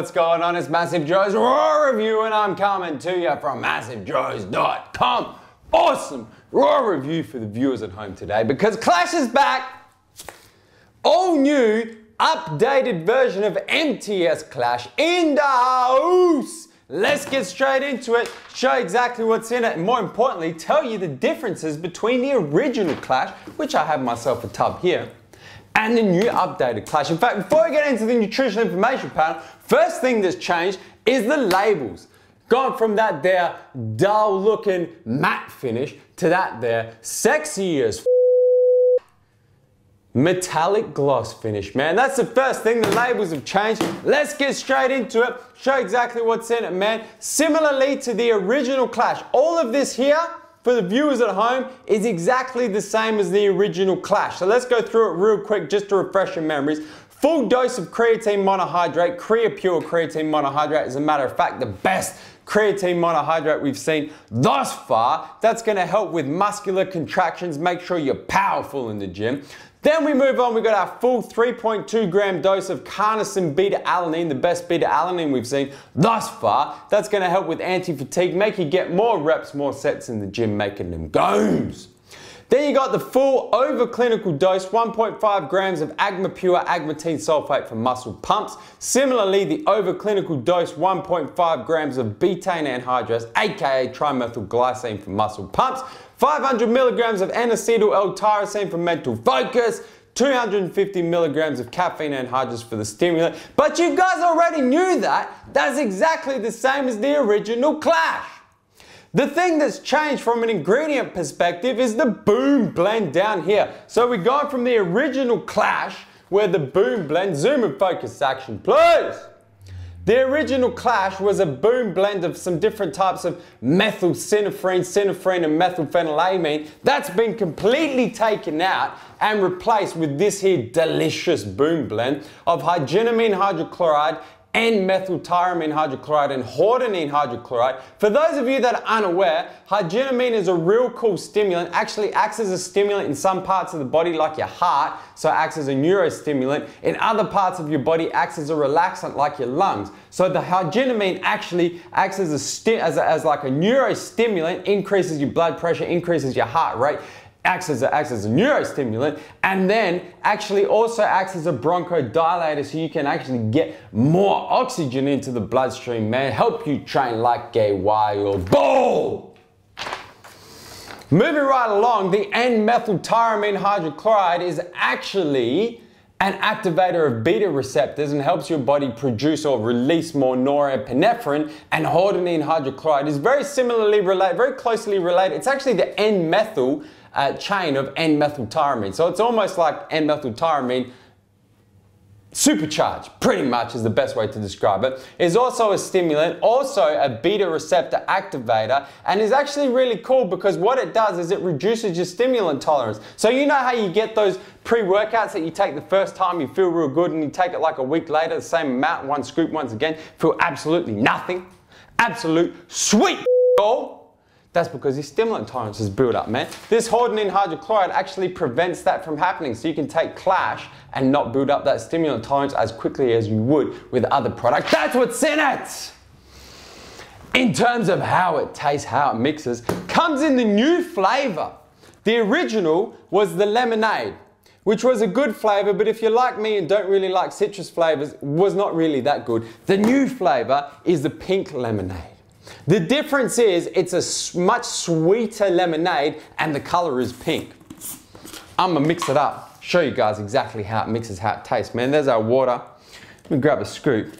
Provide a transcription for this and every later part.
what's going on? It's MassiveJoes RAW review and I'm coming to you from MassiveJoes.com. Awesome RAW review for the viewers at home today because Clash is back. All new, updated version of MTS Clash in the house. Let's get straight into it, show exactly what's in it, and more importantly, tell you the differences between the original Clash, which I have myself a tub here, and the new updated Clash. In fact, before I get into the nutrition information panel, first thing that's changed is the labels. Gone from that there dull looking matte finish to that there sexy as metallic gloss finish, man. That's the first thing, the labels have changed. Let's get straight into it, show exactly what's in it, man. Similarly to the original Clash, all of this here, for the viewers at home, is exactly the same as the original Clash. So let's go through it real quick just to refresh your memories. Full dose of creatine monohydrate, Pure creatine monohydrate, as a matter of fact, the best creatine monohydrate we've seen thus far. That's gonna help with muscular contractions, make sure you're powerful in the gym. Then we move on, we got our full 3.2 gram dose of carnosine beta-alanine, the best beta-alanine we've seen thus far. That's gonna help with anti-fatigue, make you get more reps, more sets in the gym, making them goons. Then you got the full overclinical dose, 1.5 grams of Pure agmatine sulfate for muscle pumps. Similarly, the overclinical dose, 1.5 grams of betaine anhydrous, aka trimethylglycine for muscle pumps. 500 milligrams of N-acetyl L-tyrosine for mental focus, 250 milligrams of caffeine anhydrous for the stimulant. But you guys already knew that. That's exactly the same as the original Clash. The thing that's changed from an ingredient perspective is the Boom Blend down here. So we're going from the original Clash, where the Boom Blend, zoom and focus action, please. The original Clash was a boom blend of some different types of methylcynephrine, and methylphenylamine. That's been completely taken out and replaced with this here delicious boom blend of hyginamine hydrochloride, N-methyltyramine hydrochloride and hordenine hydrochloride. For those of you that are unaware, hyginamine is a real cool stimulant, actually acts as a stimulant in some parts of the body like your heart, so it acts as a neurostimulant. In other parts of your body, acts as a relaxant like your lungs. So the hyginamine actually acts as like a neurostimulant, increases your blood pressure, increases your heart rate, acts as a neurostimulant, and then actually also acts as a bronchodilator so you can actually get more oxygen into the bloodstream, man. Help you train like a wild bull. Moving right along, the N-methyltyramine hydrochloride is actually an activator of beta receptors and helps your body produce or release more norepinephrine, and hordenine hydrochloride is very similarly related, very closely related. It's actually the N-methyl chain of N-methyltyramine. So it's almost like N-methyltyramine supercharged, pretty much is the best way to describe it. It's also a stimulant, also a beta receptor activator, and is actually really cool because what it does is it reduces your stimulant tolerance. So you know how you get those pre-workouts that you take the first time, you feel real good, and you take it like a week later, the same amount, one scoop once again, feel absolutely nothing. Absolute sweet goal. That's because your stimulant tolerance is built up, man. This hordenine hydrochloride actually prevents that from happening, so you can take Clash and not build up that stimulant tolerance as quickly as you would with other products. That's what's in it! In terms of how it tastes, how it mixes, comes in the new flavor. The original was the lemonade, which was a good flavor, but if you're like me and don't really like citrus flavors, was not really that good. The new flavor is the pink lemonade. The difference is it's a much sweeter lemonade and the color is pink. I'm gonna mix it up, show you guys exactly how it mixes, how it tastes, man. There's our water. Let me grab a scoop.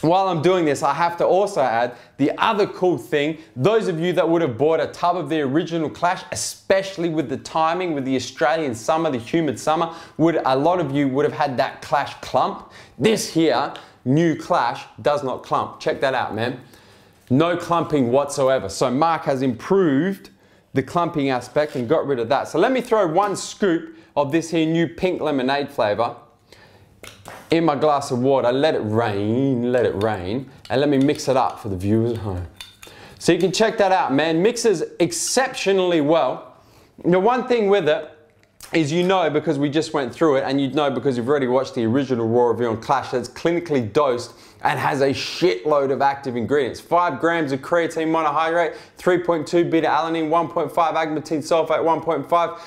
While I'm doing this, I have to also add the other cool thing. Those of you that would have bought a tub of the original Clash, especially with the timing, with the Australian summer, the humid summer, a lot of you would have had that Clash clump. This here, new Clash, does not clump. Check that out, man. No clumping whatsoever. So Mark has improved the clumping aspect and got rid of that. So let me throw one scoop of this here new pink lemonade flavor in my glass of water, let it rain, and let me mix it up for the viewers at home. So you can check that out, man. Mixes exceptionally well. The one thing with it is you know because we just went through it, and you'd know because you've already watched the original raw review on Clash, that's clinically dosed and has a shitload of active ingredients. 5 grams of creatine monohydrate, 3.2 beta alanine, 1.5 agmatine sulfate, 1.5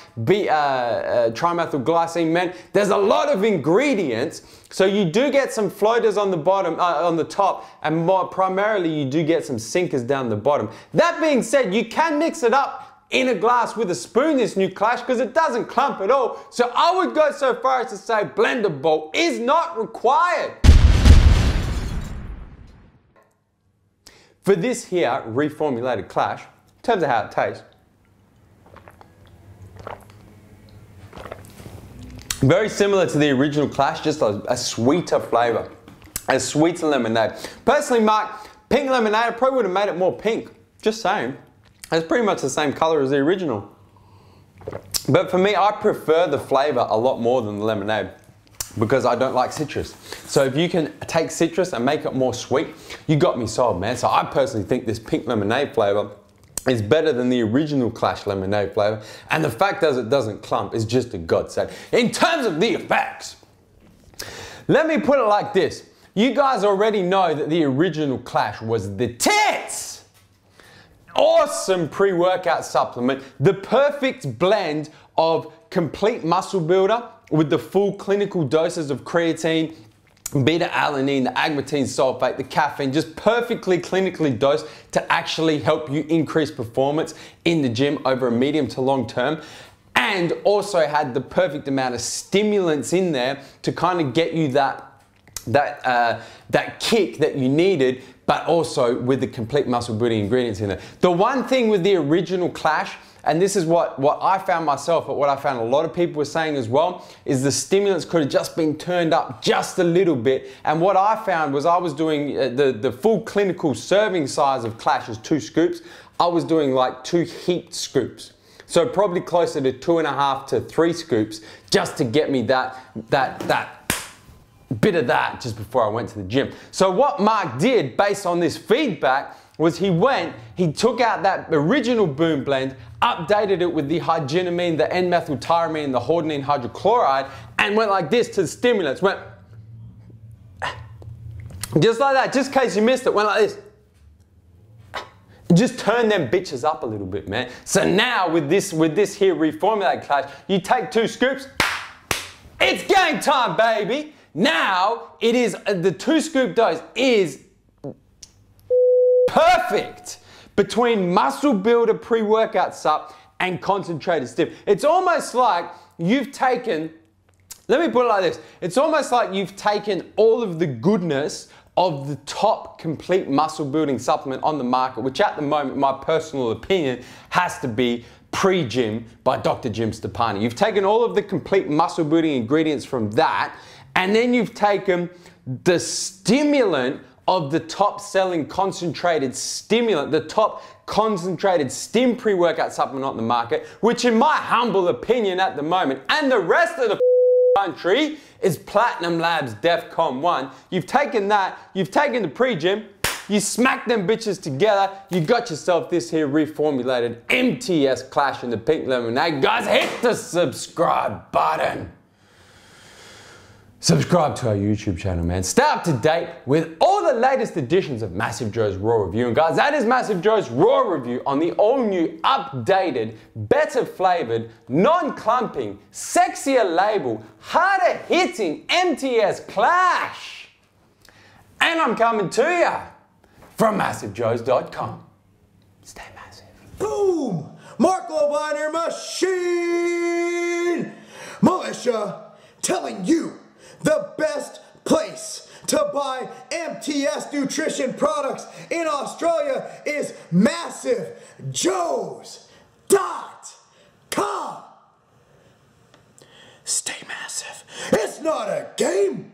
trimethylglycine. Man, there's a lot of ingredients. So you do get some floaters on the bottom, on the top, and more primarily you do get some sinkers down the bottom. That being said, you can mix it up in a glass with a spoon, this new Clash, because it doesn't clump at all. So I would go so far as to say blender bowl is not required. For this here reformulated Clash, in terms of how it tastes, very similar to the original Clash, just a sweeter flavor, a sweeter lemonade. Personally, Mark, pink lemonade, I probably would have made it more pink, just saying. It's pretty much the same color as the original. But for me, I prefer the flavor a lot more than the lemonade because I don't like citrus. So if you can take citrus and make it more sweet, you got me sold, man. So I personally think this pink lemonade flavor is better than the original Clash lemonade flavor. And the fact that it doesn't clump is just a godsend. In terms of the effects, let me put it like this. You guys already know that the original Clash was the tits. Awesome pre-workout supplement, the perfect blend of complete muscle builder with the full clinical doses of creatine, beta alanine, the agmatine sulfate, the caffeine, just perfectly clinically dosed to actually help you increase performance in the gym over a medium to long term. And also had the perfect amount of stimulants in there to kind of get you that kick that you needed, but also with the complete muscle building ingredients in there. The one thing with the original Clash, and this is what I found myself, but what I found a lot of people were saying as well, is the stimulants could have just been turned up just a little bit. And what I found was I was doing the full clinical serving size of Clash is 2 scoops. I was doing like 2 heaped scoops. So probably closer to 2.5 to 3 scoops just to get me that bit of that just before I went to the gym. So what Mark did based on this feedback was he took out that original boom blend, updated it with the hyginamine, the N-methyltyramine, the hordenine hydrochloride, and went like this to the stimulants. Went just like that, just in case you missed it, went like this. Just turn them bitches up a little bit, man. So now with this here reformulated Clash, you take 2 scoops, it's game time, baby. Now, it is, the 2 scoop dose is perfect between muscle builder pre-workout sup and concentrated stiff. It's almost like you've taken, let me put it like this, it's almost like you've taken all of the goodness of the top complete muscle building supplement on the market, which at the moment, my personal opinion, has to be Pre-Gym by Dr. Jim Stepani. You've taken all of the complete muscle building ingredients from that, and then you've taken the stimulant of the top selling concentrated stimulant, the top concentrated stim pre-workout supplement on the market, which in my humble opinion at the moment, and the rest of the country, is Platinum Labs DEFCON 1. You've taken that, you've taken the Pre-Gym, you smack them bitches together, you got yourself this here reformulated MTS Clash in the pink lemonade. Guys, hit the subscribe button. Subscribe to our YouTube channel, man. Stay up to date with all the latest editions of MassiveJoes RAW Review. And guys, that is MassiveJoes RAW Review on the all-new, updated, better flavored, non-clumping, sexier label, harder hitting MTS Clash. And I'm coming to you from MassiveJoes.com. Stay massive. Boom! Mark Lobiner Machine! Militia telling you the best place to buy MTS nutrition products in Australia is MassiveJoes.com. Stay massive. It's not a game.